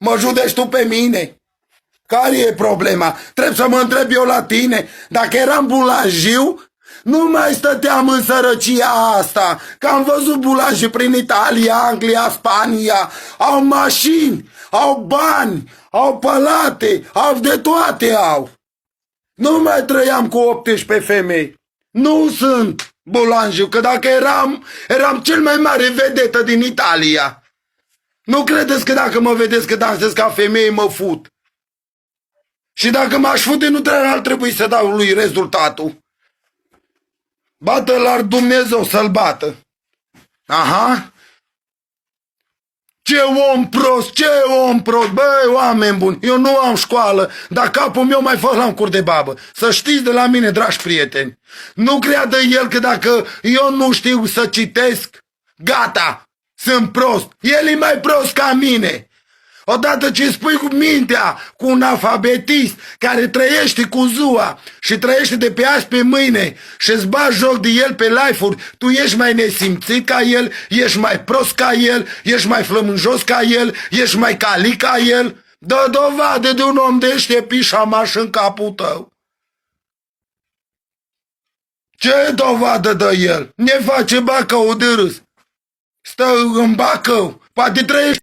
Mă judești tu pe mine? Care e problema? Trebuie să mă întreb eu la tine. Dacă eram bulanjiu, nu mai stăteam în sărăcia asta. Că am văzut bulanjii prin Italia, Anglia, Spania. Au mașini, au bani, au palate, au de toate au. Nu mai trăiam cu 18 femei. Nu sunt bulanjiu, că dacă eram cel mai mare vedetă din Italia. Nu credeți că dacă mă vedeți că dansez ca femeie, mă fut? Și dacă m-aș fute, nu ar trebui să dau lui rezultatul. Bată-l ar Dumnezeu să-l bată. Aha. Ce om prost, ce om prost. Băi, oameni buni, eu nu am școală, dar capul meu mai fă la un cur de babă. Să știți de la mine, dragi prieteni. Nu creadă el că dacă eu nu știu să citesc, gata, sunt prost. El e mai prost ca mine. Odată ce spui cu mintea cu un alfabetist care trăiește cu ziua și trăiește de pe azi pe mâine și îți bagi joc de el pe live-uri, tu ești mai nesimțit ca el, ești mai prost ca el, ești mai flămânjos ca el, ești mai cali ca el. Dă dovadă de un om deștept pișamaș în capul tău. Ce dovadă dă el? Ne face Bacău de râs. Stă în Bacău, poate trăiește